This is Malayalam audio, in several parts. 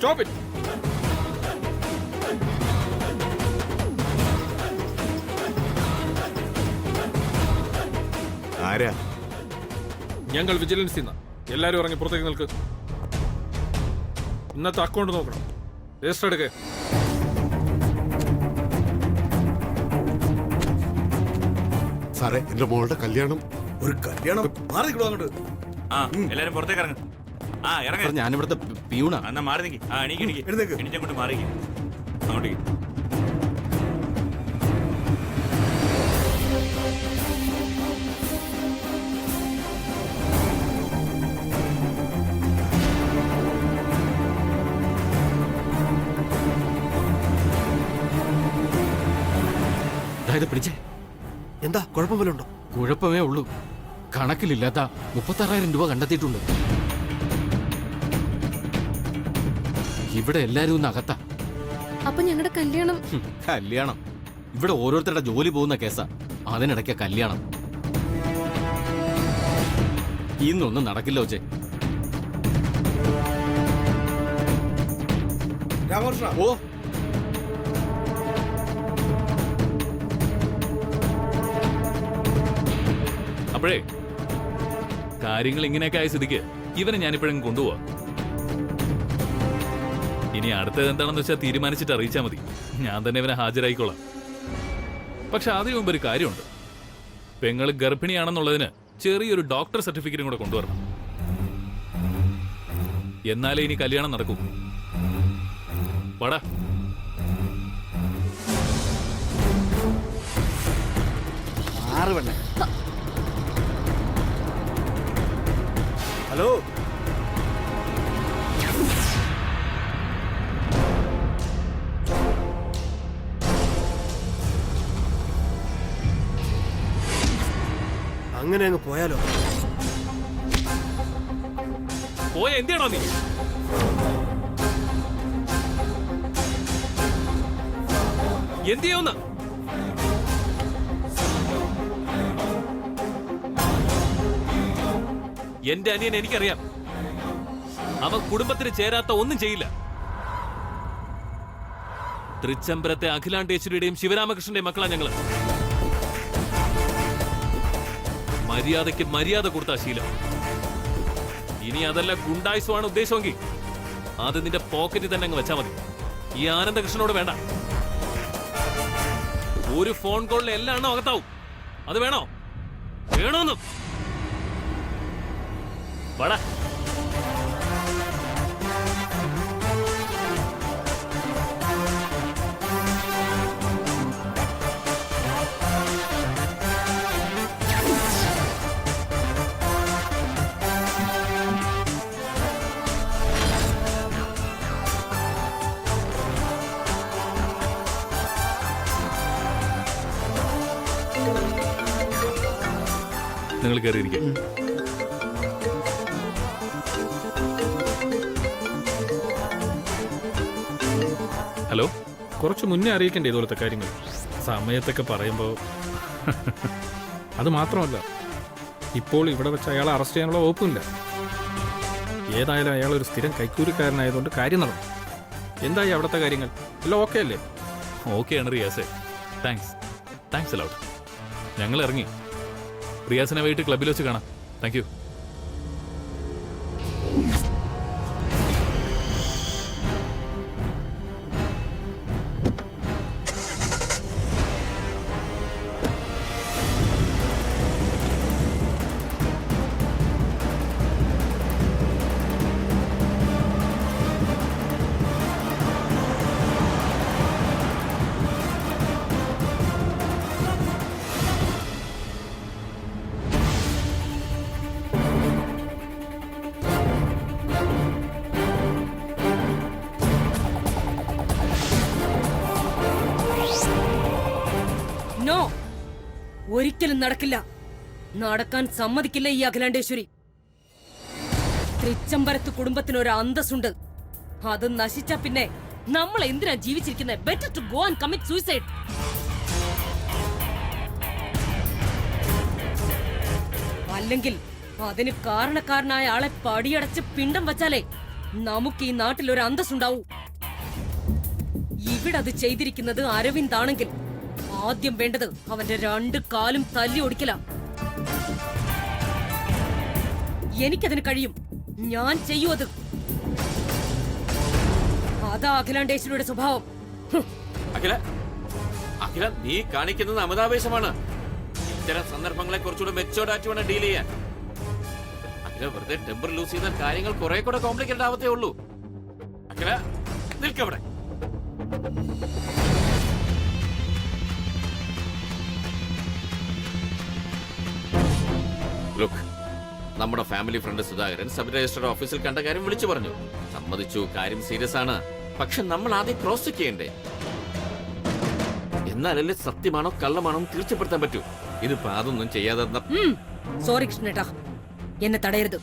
Stop it. ആരാ? ഞങ്ങൾ വിജിലൻസിൽ നിന്ന്. എല്ലാരും ഇറങ്ങി പുറത്തേക്ക് നിൽക്ക്. ഇന്നത്തെ അക്കൗണ്ട് നോക്കണം. രജിസ്റ്റർ എടുക്കേ. സാറേ, എന്റെ മോളുടെ കല്യാണം. ഒരു കല്യാണം മാറി നിൽക്കണോ അങ്ങോട്ട്? എല്ലാരും പുറത്തേക്ക് ഇറങ്ങും. ഇറങ്ങ. ഞാനിവിടുത്തെ പിയൂണാ. എന്നാ മാറി നിൽക്കി. എഴുന്നേക്ക്. എണീച്ചങ്ങോട്ട് മാറിക്ക്. അങ്ങോട്ടേക്ക്. അതായത് പിടിച്ചേ. എന്താ കുഴപ്പം വല്ലതും ഉണ്ടോ? കുഴപ്പമേ ഉള്ളൂ. കണക്കിലില്ലാത്ത 36,000 രൂപ കണ്ടെത്തിയിട്ടുണ്ട്. ഇവിടെ എല്ലാരും ഒന്ന് അകത്താ. അപ്പൊ ഞങ്ങളുടെ കല്യാണം? കല്യാണം ഇവിടെ ഓരോരുത്തരുടെ ജോലി പോകുന്ന കേസാ. അതിനിടയ്ക്ക് കല്യാണം ഇന്നൊന്നും നടക്കില്ല. ഒച്ചേ രാമകൃഷ്ണ, ഓ അപ്പോഴേ കാര്യങ്ങൾ ഇങ്ങനെയൊക്കെ ആയ സ്ഥിതിക്ക് ഇവനെ ഞാനിപ്പോഴും കൊണ്ടുപോവാ. ഇനി അടുത്തത് എന്താണെന്ന് വെച്ചാൽ തീരുമാനിച്ചിട്ട് അറിയിച്ചാൽ മതി. ഞാൻ തന്നെ ഇവനെ ഹാജരായിക്കോളാം. പക്ഷെ അതിനു മുമ്പ് ഒരു കാര്യമുണ്ട്. പെങ്ങള് ഗർഭിണിയാണെന്നുള്ളതിന് ചെറിയൊരു ഡോക്ടർ സർട്ടിഫിക്കറ്റും കൂടെ കൊണ്ടുവരണം. എന്നാലേ ഇനി കല്യാണം നടക്കൂ. പടാ. ഹലോ, അങ്ങനെ അങ്ങ് പോയാലോ? പോയ എന്തിയാണോ നീ? എന്ത് ചെയ്യുന്ന? എന്റെ അനിയൻ എനിക്കറിയാം. അവൻ കുടുംബത്തിന് ചേരാത്ത ഒന്നും ചെയ്യില്ല. തൃച്ചംബരത്തെ അഖിലാണ്ടേശ്വരിയുടെയും ശിവരാമകൃഷ്ണന്റെയും മക്കളാ ഞങ്ങള്. മര്യാദയ്ക്ക് മര്യാദ കൊടുത്താ ശീലം. ഇനി അതല്ല ഗുണ്ടായുസമാണ് ഉദ്ദേശമെങ്കിൽ അത് നിന്റെ പോക്കറ്റിൽ തന്നെ അങ്ങ് വെച്ചാ മതി. ഈ ആനന്ദകൃഷ്ണനോട് വേണ്ട. ഒരു ഫോൺ കോളിൽ എല്ലാ എണ്ണം അകത്താവും. അത് വേണോ? വേണോന്നും പടാ. നിങ്ങൾ കയറിയിരിക്കും. ഹലോ, കുറച്ച് മുന്നേ അറിയിക്കണ്ടേ ഇതുപോലത്തെ കാര്യങ്ങൾ? സമയത്തൊക്കെ പറയുമ്പോൾ. അത് മാത്രമല്ല, ഇപ്പോൾ ഇവിടെ വെച്ച് അയാളെ അറസ്റ്റ് ചെയ്യാനുള്ള വകുപ്പില്ല. ഏതായാലും അയാൾ ഒരു സ്ഥിരം കൈക്കൂലിക്കാരനായതുകൊണ്ട് കാര്യം നടന്നു. എന്തായി അവിടുത്തെ കാര്യങ്ങൾ? എല്ലാം ഓക്കെ അല്ലേ? ഓക്കെയാണ് റിയാസെ. Thanks a lot. ഞങ്ങൾ ഇറങ്ങി. റിയാസിനെ വൈകിട്ട് ക്ലബിൽ വെച്ച് കാണാം. Thank you. ഒരിക്കലും നടക്കില്ല. നടക്കാൻ സമ്മതിക്കില്ല ഈ അഖിലാണ്ടേശ്വരി. തൃച്ചംബരത്ത് കുടുംബത്തിന് ഒരു അന്തസ്സുണ്ട്. അത് നശിച്ച പിന്നെ നമ്മൾ എന്തിനാ ജീവിച്ചിരിക്കുന്നത്? Better to go and commit suicide. അല്ലെങ്കിൽ അതിന് കാരണക്കാരനായ ആളെ പടിയടച്ച് പിണ്ടം വച്ചാലേ നമുക്ക് ഈ നാട്ടിൽ ഒരു അന്തസ്സുണ്ടാവൂ. ഇവിടെ അത് ചെയ്തിരിക്കുന്നത് അരവിന്ദ് ആണെങ്കിൽ ആദ്യം വേണ്ടത് അവന്റെ 2 കാലും തല്ലി ഒടിക്കല. എനിക്കതിന് കഴിയും. ഞാൻ ചെയ്യൂ അത്. അതാ അഖിലാണ്ടേശ്വരിയുടെ സ്വഭാവം. അഖില, അഖില, നീ കാണിക്കുന്നത് അമിതാവേശമാണ്. ഇത്തരം സന്ദർഭങ്ങളെ കുറച്ചുകൂടെ മെച്ചോർഡായിട്ട് വേണം ഡീൽ ചെയ്യാൻ. അഖില വെറുതെ ടെമ്പർ ലൂസ് ചെയ്താൽ കാര്യങ്ങൾ കുറെ കൂടെ കോംപ്ലിക്കേറ്റഡ് ആവത്തേ ഉള്ളൂ. അഖില, നിൽക്കവിടെ. ലുക്ക്, നമ്മുടെ family friend Sudhakaran sub register ഓഫീസിൽ കണ്ട കാര്യം വിളിച്ചു പറഞ്ഞു. സമ്മതിച്ചു, കാര്യം സീരിയസ് ആണ്. പക്ഷെ നമ്മൾ ആദ്യം ക്രോസ് ചെക്ക് ചെയ്യണ്ടേ? എന്നാലല്ലേ സത്യമാണോ കള്ളമാണോ തീർച്ചപ്പെടുത്താൻ പറ്റൂ. ഇതിപ്പോ അതൊന്നും ചെയ്യാതെ സോറി കൃഷ്ണേട്ടാ, എന്നെ തടയരുത്.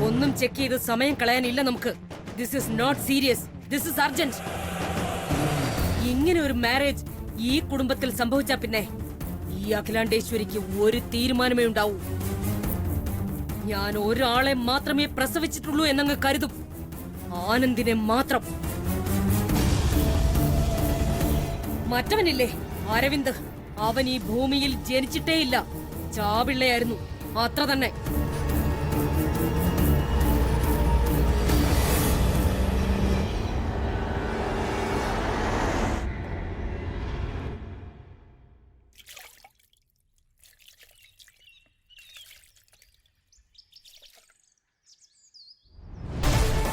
ഒന്നും ചെക്ക് ചെയ്ത് സമയം കളയാനില്ല നമുക്ക്. This is not serious, this is urgent. ഇങ്ങനെ ഒരു മാരേജ് ഈ കുടുംബത്തിൽ സംഭവിച്ചാ പിന്നെ ഈ അഖിലാണ്ടേശ്വരിക്ക് ഒരു തീരുമാനമേ ഉണ്ടാവൂ. ഞാൻ ഒരാളെ മാത്രമേ പ്രസവിച്ചിട്ടുള്ളൂ എന്നങ്ങ് കരുതും. ആനന്ദിനെ മാത്രം. മറ്റവനില്ലേ അരവിന്ദ്, അവൻ ഈ ഭൂമിയിൽ ജനിച്ചിട്ടേയില്ല. ചാപിള്ളയായിരുന്നു, അത്ര തന്നെ.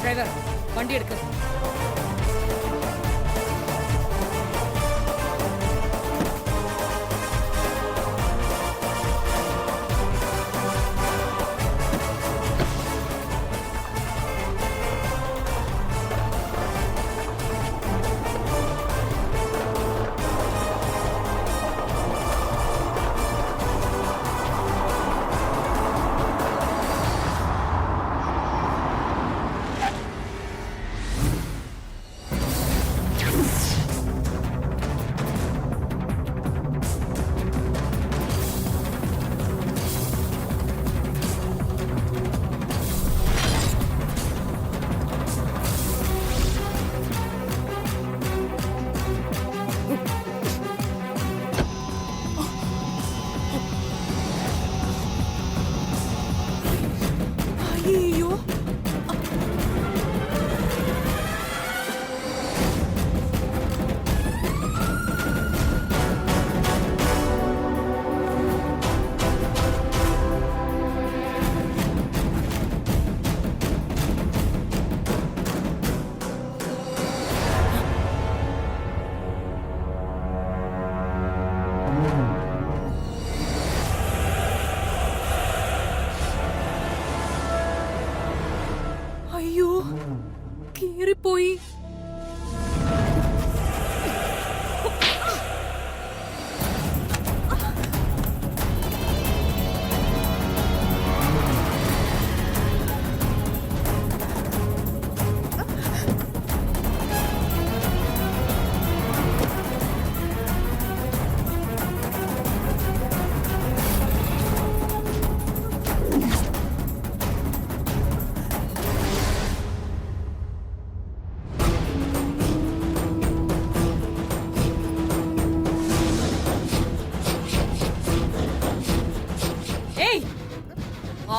ഡ്രൈവർ, വണ്ടി എടുക്ക. അയ്യോ, കീറിപ്പോയി.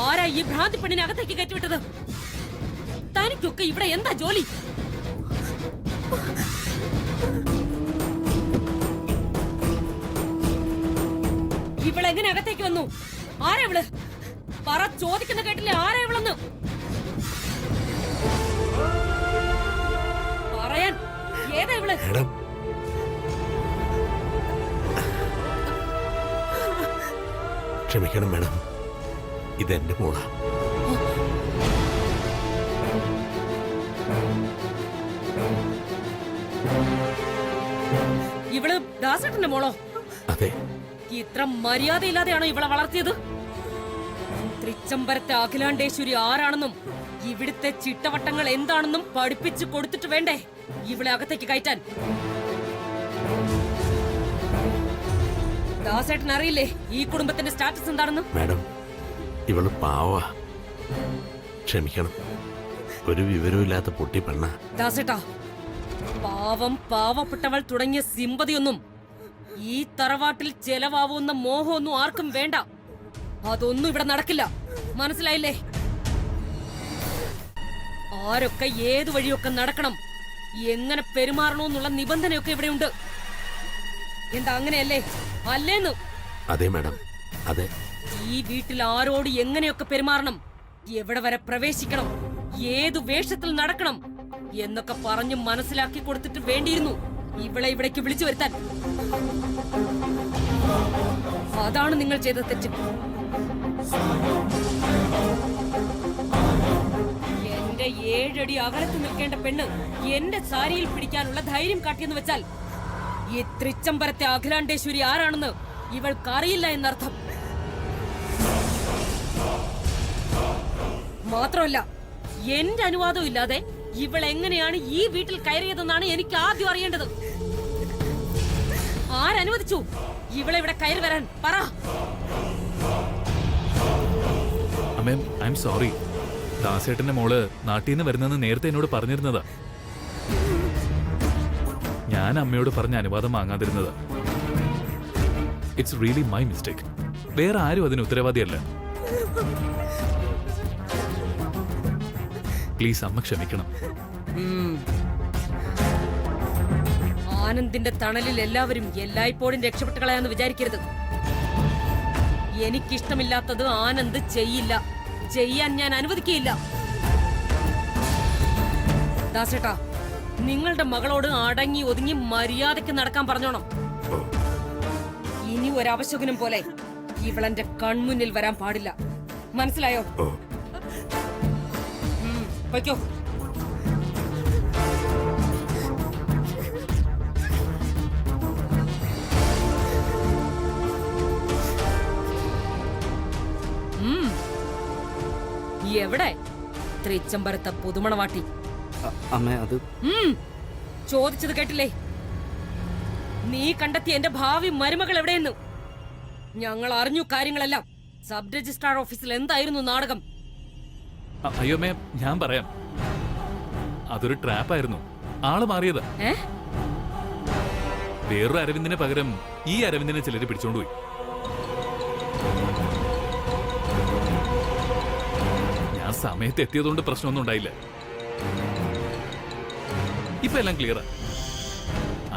ആരാ ഈ ഭ്രാന്തി പെണ്ണിനെ അകത്തേക്ക് കയറ്റിവിട്ടത്? തനിക്കൊക്കെ ഇവിടെ എന്താ ജോലി? ഇവളെങ്ങനെ അകത്തേക്ക് വന്നു? ആരാ ഇവള്? പറ, ചോദിക്കുന്ന കേട്ടില്ലേ ആരാ ഇവളെന്ന്? പറയാൻ. ഏതാ ഇവള്? ക്ഷമിക്കണം മേഡം, ഇതെന്റെ മോളാ. ഇവള് ദാസേട്ടന്റെ മോളോ? അതെ. ഇത്ര മര്യാദയില്ലാതെയാണോ ഇവളെ വളർത്തിയത്? തൃച്ചംബരത്തെ അഖിലാണ്ടേശ്വരി ആരാണെന്നും ഇവിടുത്തെ ചിട്ടവട്ടങ്ങൾ എന്താണെന്നും പഠിപ്പിച്ചു കൊടുത്തിട്ട് വേണ്ടേ ഇവളെ അകത്തേക്ക് കയറ്റാൻ? ദാസേട്ടൻ അറിയില്ലേ ഈ കുടുംബത്തിന്റെ സ്റ്റാറ്റസ് എന്താണെന്ന്? മാഡം, ഇവള് പാവ. ക്ഷമിക്കണം, ഒരു വിവരമില്ലാത്ത പൊട്ടി പെണ്ണ. ദാസേട്ടാ, പാവം പാവപ്പെട്ടവൾ തുടങ്ങിയ സിമ്പതിയൊന്നും ഈ തറവാട്ടിൽ ചെലവാവുന്ന മോഹമൊന്നും ആർക്കും വേണ്ട. അതൊന്നും ഇവിടെ നടക്കില്ല, മനസ്സിലായില്ലേ? ആരൊക്കെ ഏതു വഴിയൊക്കെ നടക്കണം, എങ്ങനെ പെരുമാറണമെന്നുള്ള നിബന്ധനയൊക്കെ ഇവിടെയുണ്ട്. എന്താ അങ്ങനെയല്ലേ? അല്ലേന്ന്? അതെ മാഡം, അതെ. ഈ വീട്ടിൽ ആരോട് എങ്ങനെയൊക്കെ പെരുമാറണം, എവിടെ വരെ പ്രവേശിക്കണം, ഏതു വേഷത്തിൽ നടക്കണം എന്നൊക്കെ പറഞ്ഞു മനസ്സിലാക്കി കൊടുത്തിട്ട് വേണ്ടിയിരുന്നു ഇവളെ ഇവിടേക്ക് വിളിച്ചു വരുത്താൻ. അതാണ് നിങ്ങൾ ചെയ്ത തെറ്റ്. എന്റെ 7 അടി അകലത്ത് നിൽക്കേണ്ട പെണ്ണ് എന്റെ സാരിയിൽ പിടിക്കാനുള്ള ധൈര്യം കാട്ടിയെന്ന് വെച്ചാൽ ഈ തൃച്ചംബരത്തെ അഖിലാണ്ടേശ്വരി ആരാണെന്ന് ഇവൾക്കറിയില്ല എന്നർത്ഥം. മാത്രമല്ല, എന്റെ അനുവാദം ഇല്ലാതെ ഇവൾ എങ്ങനെയാണ് ഈ വീട്ടിൽ കയറിയതെന്നാണ് എനിക്ക് ആദ്യം അറിയേണ്ടത്. ആരനുവദിച്ചു ഇവളെ ഇവിടെ കയറി വരാൻ? പറ. അമ്മേ, ഐ എം സോറി. ദാസേട്ടന്റെ മോള് നാട്ടിൽ നിന്ന് വരുന്നെന്ന് നേരത്തെ എന്നോട് പറഞ്ഞിരുന്നതാ. ഞാൻ അമ്മയോട് പറഞ്ഞ അനുവാദം വാങ്ങാതിരുന്നതാ. It's really my mistake. വേറെ ആരും അതിന് ഉത്തരവാദിയല്ല. പ്ലീസ് അമ്മ ക്ഷമിക്കണം. ആനന്ദിന്റെ തണലിൽ എല്ലാവരും എല്ലായ്പ്പോഴും രക്ഷപ്പെട്ടു കളയാന്ന് വിചാരിക്കരുത്. എനിക്കിഷ്ടമില്ലാത്തത് ആനന്ദ് ചെയ്യില്ല, ചെയ്യാൻ ഞാൻ അനുവദിക്കുകയില്ല. ദാസേട്ടാ, നിങ്ങളുടെ മകളോട് അടങ്ങി ഒതുങ്ങി മര്യാദയ്ക്ക് നടക്കാൻ പറഞ്ഞോണം. ഇനി ഒരവശകുനം പോലെ ഇവളെന്റെ കൺമുന്നിൽ വരാൻ പാടില്ല, മനസ്സിലായോ? വയ്ക്കോ. എവിടെ തൃച്ചംബരത്തെ പുതുമണവാട്ടി? അമ്മേ, അത് ചോദിച്ചത് കേട്ടില്ലേ? നീ കണ്ടെത്തിയ എന്റെ ഭാവി മരുമകൾ എവിടെയെന്ന് ഞങ്ങൾ അറിഞ്ഞു കാര്യങ്ങളെല്ലാം. സബ് രജിസ്ട്രാർ ഓഫീസിൽ എന്തായിരുന്നു നാടകം? അയ്യോ മേ, ഞാൻ പറയാം. അതൊരു ട്രാപ്പായിരുന്നു. ആള് മാറിയതാ. വേറൊരു അരവിന്ദിന് പകരം ഈ അരവിന്ദിനെ ചിലര് പിടിച്ചോണ്ടുപോയി. ഞാൻ സമയത്ത് എത്തിയതുകൊണ്ട് പ്രശ്നമൊന്നും ഉണ്ടായില്ല. ഇപ്പൊ എല്ലാം ക്ലിയറാ.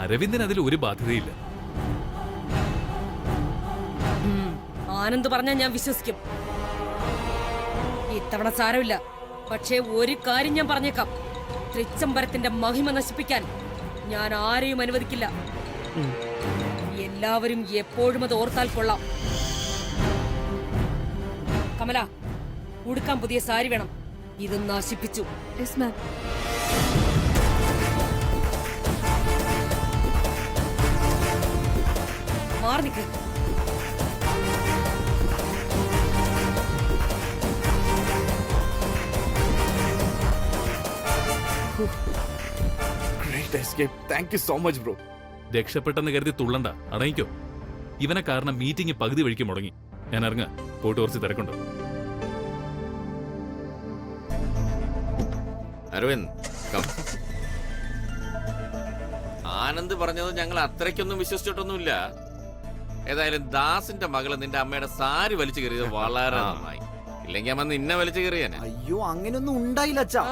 അരവിന്ദിന് അതിൽ ഒരു ബാധ്യതയില്ല. ആനന്ദ് പറഞ്ഞാൽ ഞാൻ വിശ്വസിക്കും. ഇത്തവണ സാരമില്ല. പക്ഷേ ഒരു കാര്യം ഞാൻ പറഞ്ഞേക്കാം, തൃച്ചംബരത്തിന്റെ മഹിമ നശിപ്പിക്കാൻ ഞാൻ ആരെയും അനുവദിക്കില്ല. എല്ലാവരും എപ്പോഴും അത് ഓർത്താൽ കൊള്ളാം. കമല, ഉടുക്കാൻ പുതിയ സാരി വേണം. ഇത് നശിപ്പിച്ചു. Yes ma'am. മാറി നിൽക്ക്. രക്ഷപ്പെട്ടെന്ന് കരുതി തുള്ളണ്ട, അടങ്ങിക്കോ. ഇവനെ കാരണം മീറ്റിംഗ് പകുതി വഴിക്ക് മുടങ്ങി. ഞാൻ ഇറങ്ങാ, പോയിട്ട് കുറച്ച് തിരക്കുണ്ട്. അരവിന്ദ്, ആനന്ദ് പറഞ്ഞത് ഞങ്ങൾ അത്രയ്ക്കൊന്നും വിശ്വസിച്ചിട്ടൊന്നുമില്ല. ഏതായാലും ദാസിന്റെ മകള് നിന്റെ അമ്മയുടെ സാരി വലിച്ചു കയറിയത് വളരെ നന്നായി. ഇല്ലെങ്കിൽ അമ്മ നിന്നെ വലിച്ചു കയറിയാനെ. അയ്യോ, അങ്ങനെയൊന്നും ഉണ്ടായില്ല അച്ഛാ.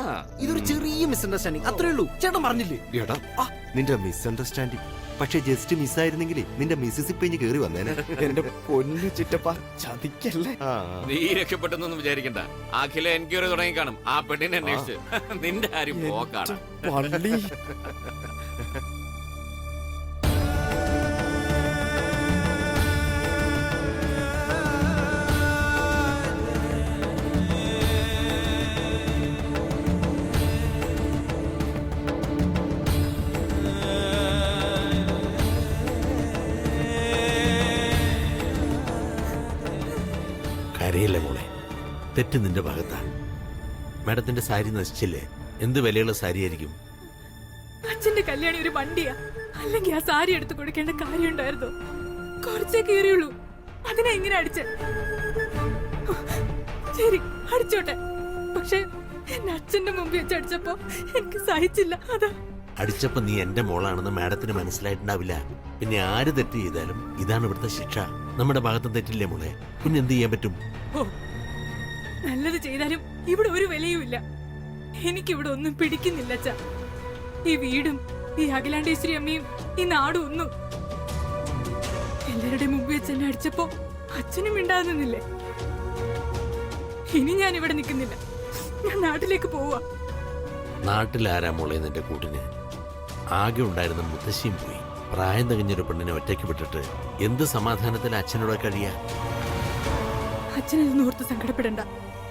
ഇതൊരു ചെറിയ മിസ്അണ്ടർസ്റ്റാൻഡിങ്, അത്രേ ഉള്ളൂ. ചേട്ടൻ പറഞ്ഞില്ലേ? എടാ, നിന്റെ മിസ്അണ്ടർസ്റ്റാൻഡിങ് പക്ഷെ ജസ്റ്റ് മിസ്സായിരുന്നെങ്കിൽ നിന്റെ മിസ്സിസ് പിഞ്ഞ് കേറി വന്നേനെ. എന്റെ പൊന്നു ചിറ്റപ്പ, ചതിക്കല്ലേ. നീ രക്ഷപ്പെട്ടെന്നൊന്നും വിചാരിക്കണ്ട. അഖില എൻക്വയറി തുടങ്ങി കാണും ആ പെണ്ണിനെ അന്വേഷിച്ച്. നിന്റെ ആരും പോക്കാണ്. പള്ളി. കരയില്ലേ മോളെ, തെറ്റ് നിന്റെ ഭാഗത്താണ്. മാഡത്തിന്റെ സാരി നശിച്ചില്ലേ? എന്ത് വിലയുള്ള സാരിയായിരിക്കും? അച്ഛന്റെ കല്യാണി ഒരു വണ്ടിയാ. അല്ലെങ്കിൽ ആ സാരി എടുത്തു കൊടുക്കേണ്ട കാര്യം ഉണ്ടായിരുന്നോ? കുറച്ചേ കീറിയുള്ളൂ, അതിനെ എങ്ങനെ അടിച്ച്? ശരി, അടിച്ചോട്ടെ. പക്ഷെ എന്നെ അച്ഛന്റെ മുമ്പിൽ വെച്ച് അടിച്ചപ്പോ എനിക്ക് സഹിച്ചില്ല. അതാ. അടിച്ചപ്പോ നീ എന്റെ മോളാണെന്ന് മാഡത്തിന് മനസ്സിലായിട്ടുണ്ടാവില്ല. പിന്നെ ആര് തെറ്റ് ചെയ്താലും ഇതാണ് ഇവിടുത്തെ ശിക്ഷ. നമ്മുടെ ഭാഗത്ത് തെറ്റില്ലേ മോളെ, പിന്നെ എന്ത് ചെയ്യാൻ പറ്റും? ഓ, നല്ലത് ചെയ്താലും ഇവിടെ ഒരു വിലയുമില്ല. എനിക്കിവിടെ ഒന്നും പിടിക്കുന്നില്ല അച്ഛാ. ഈ വീടും ഈ അഖിലാണ്ടേശ്വരി അമ്മയും ഈ നാടും ഒന്നും. എല്ലാവരുടെ മുമ്പിൽ വെച്ച് എന്നെ അടിച്ചപ്പോ അച്ഛനും മിണ്ടാതെ നിന്നില്ലേ? ഇനി ഞാൻ ഇവിടെ നിൽക്കുന്നില്ല, ഞാൻ നാട്ടിലേക്ക് പോവാ. നാട്ടിലാരാ മോളെ നിന്റെ കൂട്ടിന്? ആകെ ഉണ്ടായിരുന്ന മുത്തശ്ശിയും പോയി. പ്രായം തികഞ്ഞൊരു പെണ്ണിനെ ഒറ്റയ്ക്ക് വിട്ടിട്ട് എന്ത് സമാധാനത്തിൽ അച്ഛനോട് കഴിയാ? അച്ഛനത് ഓർത്ത് സങ്കടപ്പെടണ്ട,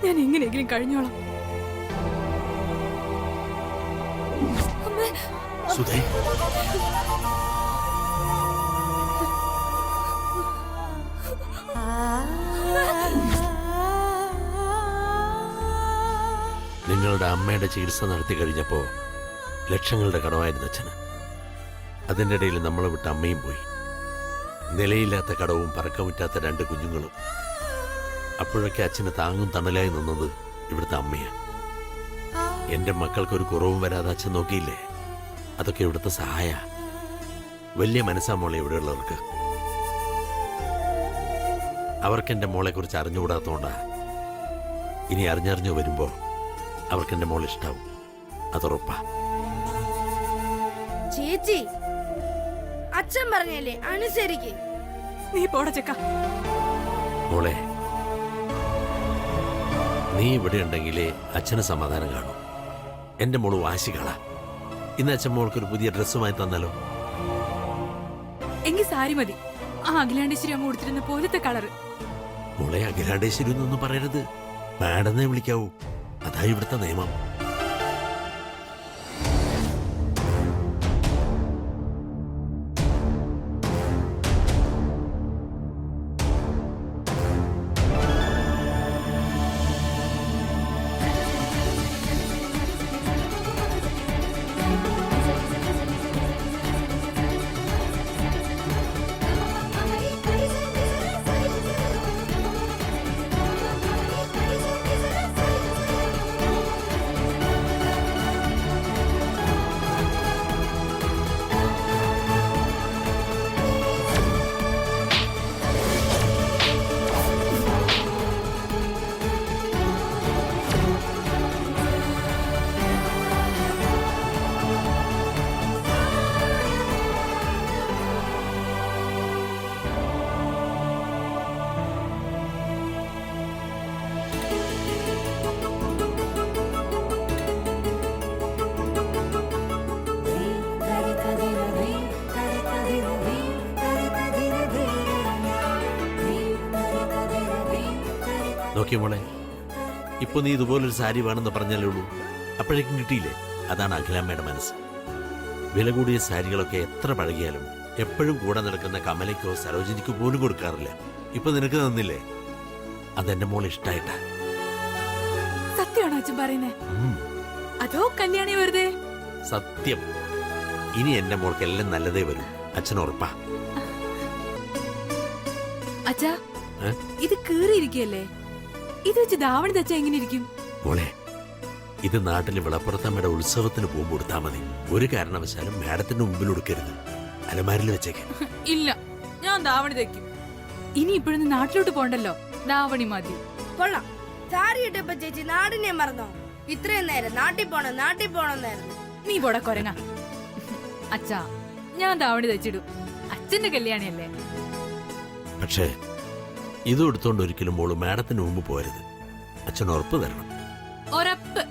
ഞാൻ എങ്ങനെയെങ്കിലും കഴിഞ്ഞോളാം. സുധേ, നിങ്ങളുടെ അമ്മയുടെ ചികിത്സ നടത്തി കഴിഞ്ഞപ്പോ ലക്ഷങ്ങളുടെ കടമായിരുന്നു അച്ഛന്. അതിൻ്റെ ഇടയിൽ നമ്മളെ വിട്ട് അമ്മയും പോയി. നിലയില്ലാത്ത കടവും പറക്കമുറ്റാത്ത 2 കുഞ്ഞുങ്ങളും. അപ്പോഴൊക്കെ അച്ഛന് താങ്ങും തണലായി നിന്നത് ഇവിടുത്തെ അമ്മയാണ്. എന്റെ മക്കൾക്കൊരു കുറവും വരാതെ അച്ഛൻ നോക്കിയില്ലേ? അതൊക്കെ ഇവിടുത്തെ സഹായ. വലിയ മനസ്സാ മോളെ ഇവിടെയുള്ളവർക്ക്. അവർക്ക് എന്റെ മോളെ കുറിച്ച് അറിഞ്ഞുകൂടാത്തോണ്ടാ. ഇനി അറിഞ്ഞറിഞ്ഞു വരുമ്പോ അവർക്ക് എന്റെ മോൾ ഇഷ്ടാവും, അതുറപ്പാ. ചേച്ചി, അച്ഛൻ പറഞ്ഞല്ലേ, അനുസരിക്ക്. നീ പോട ചെക്ക. മോളെ, നീ ഇവിടെ ഉണ്ടെങ്കിലേ അച്ഛന് സമാധാനം കാണും. എന്റെ മോള് വാശികളാ. ഇന്ന് അച്ഛൻ മോൾക്കൊരു പുതിയ ഡ്രസ്സുമായി തന്നാലോ? എങ്കിൽ സാരി മതി, ആ അഖിലാണ്ടേശ്വരി അമ്മ കൊടുത്തിരുന്ന പോലത്തെ കളറ്. മോളെ, അഖിലാണ്ടേശ്വരി എന്നൊന്നും പറയരുത്, മാഡന്നെ വിളിക്കാവൂ. അതാ ഇവിടുത്തെ നിയമം. നോക്കിയ മോളെ, ഇപ്പൊ നീ ഇതുപോലൊരു സാരി വേണമെന്ന് പറഞ്ഞാലേ ഉള്ളൂ, അപ്പോഴേക്കും കിട്ടിയില്ലേ? അതാണ് അഖിലാമ്മയുടെ മനസ്സ്. വില കൂടിയ സാരികളൊക്കെ എത്ര പഴകിയാലും എപ്പോഴും കൂടെ നടക്കുന്ന കമലയ്ക്കോ സരോജിനിക്കോ പോലും കൊടുക്കാറില്ല. ഇപ്പൊ നിനക്ക് തന്നില്ലേ? അതെന്റെ മോൾ ഇഷ്ടായിട്ടാ. സത്യമാണോ അച്ഛൻ പറയുന്നേ? അതോ കല്യാണി വെറുതെ? സത്യം. ഇനി എന്റെ മോൾക്ക് എല്ലാം നല്ലതേ വരും, അച്ഛൻ ഉറപ്പാ. അച്ഛാ, ഇത് കീറിയിരിക്കല്ലേ? ഇത് വെച്ച് ധാവണി തച്ചാ എങ്ങനെ ഇരിക്കും? മോളെ, ഇത് നാട്ടിലെ വിളപ്പുറത്തമ്മയുടെ ഉത്സവത്തിന് പോകുമ്പോൾ കൊടുത്താൽ മതി. ഒരു കാരണവശാലും മാഡത്തിന്റെ മുമ്പിൽ കൊടുക്കരുത്, അലമാരിൽ വെച്ചേക്ക്. ഇല്ല, ഞാൻ ധാവണി തയ്ക്കും. ഇനി ഇപ്പോഴൊന്നും നാട്ടിലോട്ട് പോണ്ടല്ലോ, ധാവണി മതി. കൊള്ളാം. സാരി ഇട്ടപ്പോ ചേച്ചി നാടിനെ മറന്നോ? ഇത്രയും നേരം നാട്ടിൽ പോണെന്നായിരുന്നു. നീ പോടാ കൊരങ്ങ. അച്ഛാ, ഞാൻ ധാവണി തയ്ച്ചിടും, അച്ഛന്റെ കല്യാണിയല്ലേ. പക്ഷേ ഇതും എടുത്തോണ്ട് ഒരിക്കലും മോള് മാഡത്തിന് മുമ്പ് പോരുത്, അച്ഛൻ ഉറപ്പ് തരണം. ഒരപ്പ്.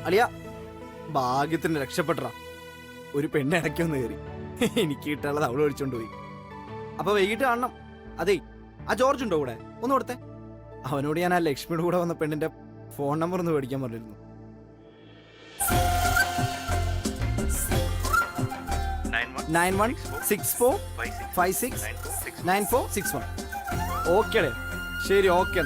അളിയ, ഭാഗ്യത്തിന് രക്ഷപ്പെട്ട ഒരു പെണ്ണ് ഇടയ്ക്കൊന്ന് കയറി. എനിക്ക് കിട്ടാനുള്ളത് അവള് മേടിച്ചോണ്ട് പോയി. അപ്പൊ വൈകിട്ട് കാണണം. അതെ, ആ ജോർജ് ഉണ്ടോ കൂടെ? ഒന്ന് കൊടുത്തേ. അവനോട് ഞാൻ ആ ലക്ഷ്മിയുടെ കൂടെ വന്ന പെണ്ണിന്റെ ഫോൺ നമ്പർ ഒന്ന് മേടിക്കാൻ പറഞ്ഞിരുന്നു. 9164569461. ഓക്കെ, ശരി, ഓക്കെ.